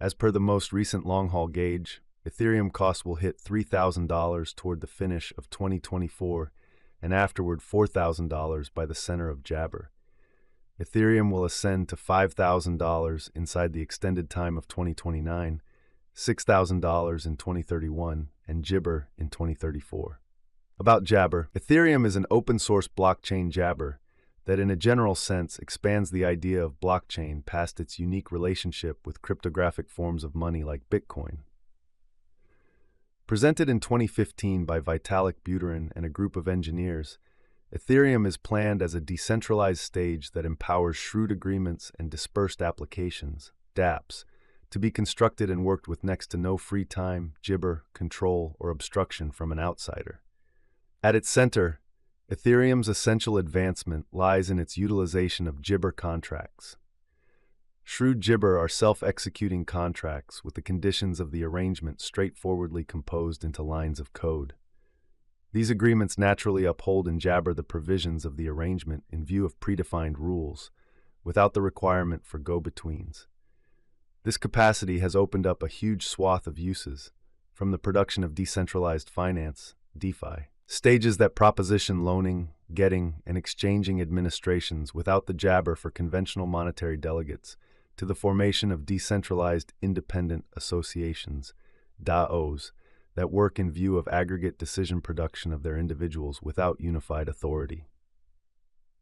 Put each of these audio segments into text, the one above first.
As per the most recent long-haul gauge, Ethereum costs will hit $3,000 toward the finish of 2024 and afterward $4,000 by the center of Jabber. Ethereum will ascend to $5,000 inside the extended time of 2029, $6,000 in 2031, and Jibber in 2034. About Jabber, Ethereum is an open-source blockchain Jabber that in a general sense expands the idea of blockchain past its unique relationship with cryptographic forms of money like Bitcoin. Presented in 2015 by Vitalik Buterin and a group of engineers, Ethereum is planned as a decentralized stage that empowers shrewd agreements and dispersed applications, dApps, to be constructed and worked with next to no free time, gibber, control, or obstruction from an outsider. At its center, Ethereum's essential advancement lies in its utilization of gibber contracts. Shrewd gibber are self-executing contracts with the conditions of the arrangement straightforwardly composed into lines of code. These agreements naturally uphold and jabber the provisions of the arrangement in view of predefined rules, without the requirement for go-betweens. This capacity has opened up a huge swath of uses, from the production of decentralized finance, DeFi, stages that proposition loaning, getting, and exchanging administrations without the jabber for conventional monetary delegates, to the formation of decentralized independent associations, DAOs, that work in view of aggregate decision production of their individuals without unified authority.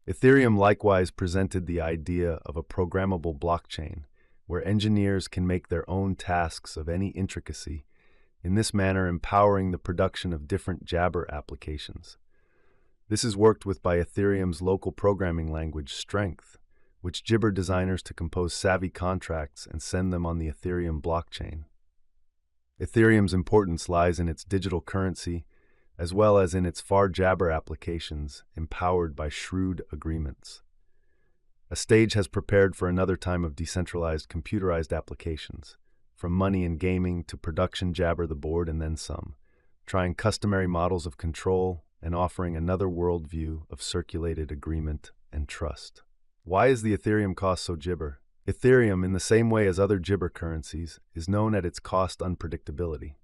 Ethereum likewise presented the idea of a programmable blockchain, where engineers can make their own tasks of any intricacy, in this manner empowering the production of different Jabber applications. This is worked with by Ethereum's local programming language, Strength, which gibber designers to compose savvy contracts and send them on the Ethereum blockchain. Ethereum's importance lies in its digital currency, as well as in its far Jabber applications, empowered by shrewd agreements. A stage has prepared for another time of decentralized computerized applications, from money and gaming to production Jabber the board and then some, trying customary models of control and offering another worldview of circulated agreement and trust. Why is the Ethereum cost so gibber? Ethereum, in the same way as other gibber currencies, is known at its cost unpredictability.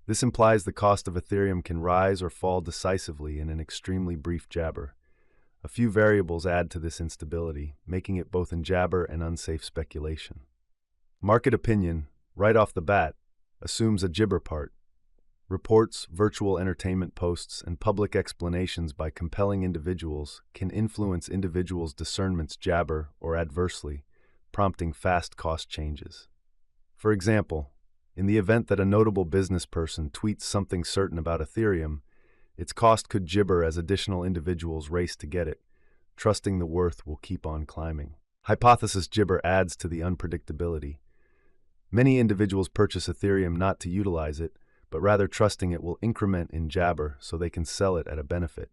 This implies the cost of Ethereum can rise or fall decisively in an extremely brief jabber. A few variables add to this instability, making it both in jabber and unsafe speculation. Market opinion, right off the bat, assumes a gibber part. Reports, virtual entertainment posts, and public explanations by compelling individuals can influence individuals' discernments jabber or adversely, prompting fast cost changes. For example, in the event that a notable business person tweets something certain about Ethereum, its cost could gibber as additional individuals race to get it, trusting the worth will keep on climbing. Hypothesis gibber adds to the unpredictability. Many individuals purchase Ethereum not to utilize it, but rather trusting it will increment in jabber so they can sell it at a benefit.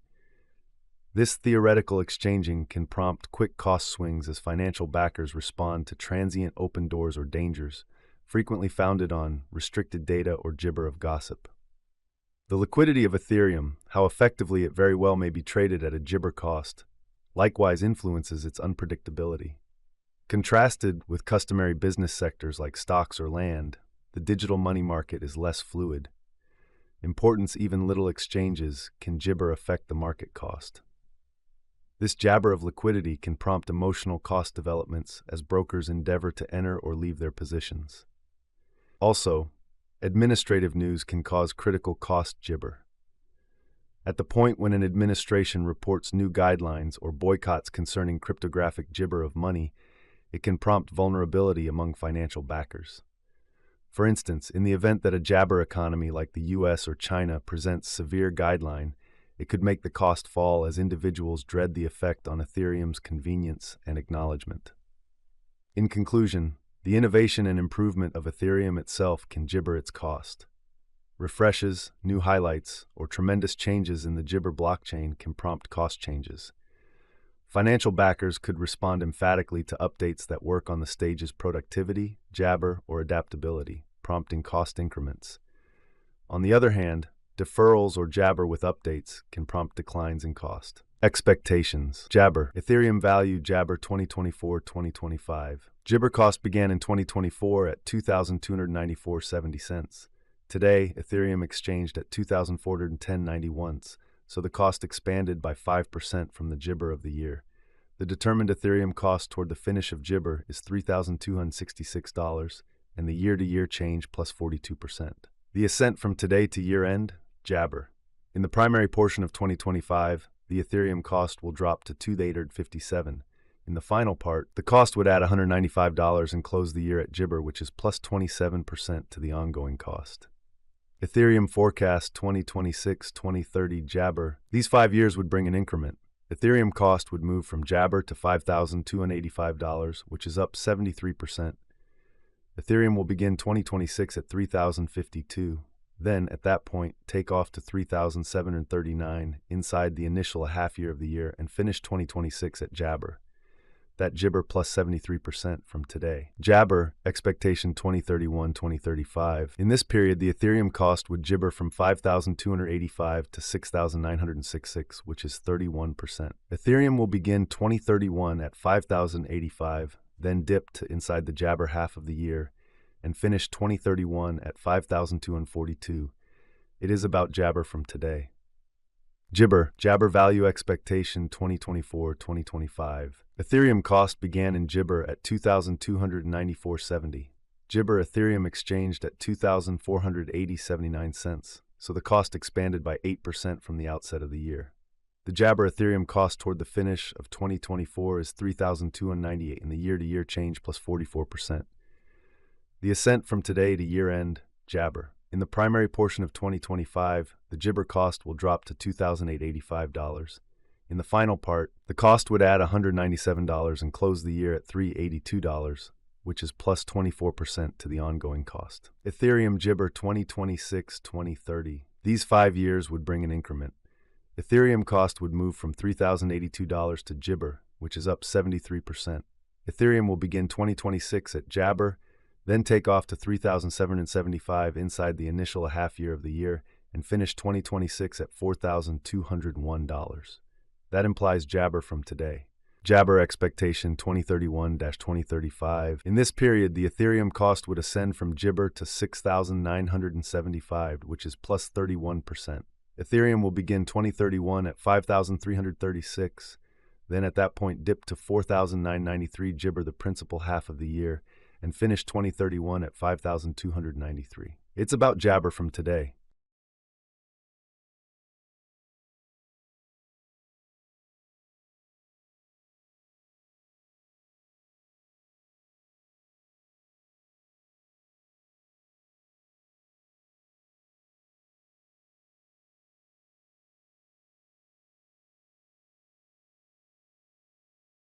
This theoretical exchanging can prompt quick cost swings as financial backers respond to transient open doors or dangers, frequently founded on restricted data or gibber of gossip. The liquidity of Ethereum, how effectively it very well may be traded at a gibber cost, likewise influences its unpredictability. Contrasted with customary business sectors like stocks or land, the digital money market is less fluid. Importance even little exchanges can gibber affect the market cost. This jabber of liquidity can prompt emotional cost developments as brokers endeavor to enter or leave their positions. Also, administrative news can cause critical cost gibber. At the point when an administration reports new guidelines or boycotts concerning cryptographic gibber of money, it can prompt vulnerability among financial backers. For instance, in the event that a jabber economy like the US or China presents severe guideline, it could make the cost fall as individuals dread the effect on Ethereum's convenience and acknowledgement. In conclusion, the innovation and improvement of Ethereum itself can gibber its cost. Refreshes, new highlights, or tremendous changes in the gibber blockchain can prompt cost changes. Financial backers could respond emphatically to updates that work on the stage's productivity, jabber, or adaptability, prompting cost increments. On the other hand, deferrals or jabber with updates can prompt declines in cost. Expectations. Jabber. Ethereum value Jabber 2024-2025. Jibber cost began in 2024 at $2,294.70 cents. Today, Ethereum exchanged at $2,410.91, so the cost expanded by 5% from the Jibber of the year. The determined Ethereum cost toward the finish of Jibber is $3,266, and the year-to-year change plus 42%. The ascent from today to year-end, Jabber. In the primary portion of 2025, the Ethereum cost will drop to $2,857. In the final part, the cost would add $195 and close the year at Jibber, which is plus 27% to the ongoing cost. Ethereum forecast 2026-2030 Jabber. These 5 years would bring an increment. Ethereum cost would move from Jabber to $5,285, which is up 73%. Ethereum will begin 2026 at $3,052. Then, at that point, take off to $3,739 inside the initial half year of the year and finish 2026 at Jabber. That Jibber plus 73% from today. Jabber, expectation 2031-2035. In this period, the Ethereum cost would Jibber from $5,285 to $6,966, which is 31%. Ethereum will begin 2031 at $5,085, then dip to inside the Jabber half of the year, and finish 2031 at $5,242. It is about Jabber from today. Jibber, Jabber value expectation 2024-2025. Ethereum cost began in Jibber at $2,294.70. Jibber Ethereum exchanged at $2,480.79 cents, so the cost expanded by 8% from the outset of the year. The Jabber Ethereum cost toward the finish of 2024 is $3,298, and the year-to-year change plus 44%. The ascent from today to year-end, Jabber. In the primary portion of 2025, the Jibber cost will drop to $2,885. In the final part, the cost would add $197 and close the year at $382, which is plus 24% to the ongoing cost. Ethereum Jibber 2026-2030. These 5 years would bring an increment. Ethereum cost would move from $3,082 to Jibber, which is up 73%. Ethereum will begin 2026 at Jabber, then take off to $3,775 inside the initial half year of the year, and finish 2026 at $4,201. That implies Jabber from today. Jabber expectation 2031-2035. In this period, the Ethereum cost would ascend from Jibber to $6,975, which is plus 31%. Ethereum will begin 2031 at $5,336, then at that point dip to $4,993 Jibber the principal half of the year, and finish 2031 at $5,293. It's about Jabber from today.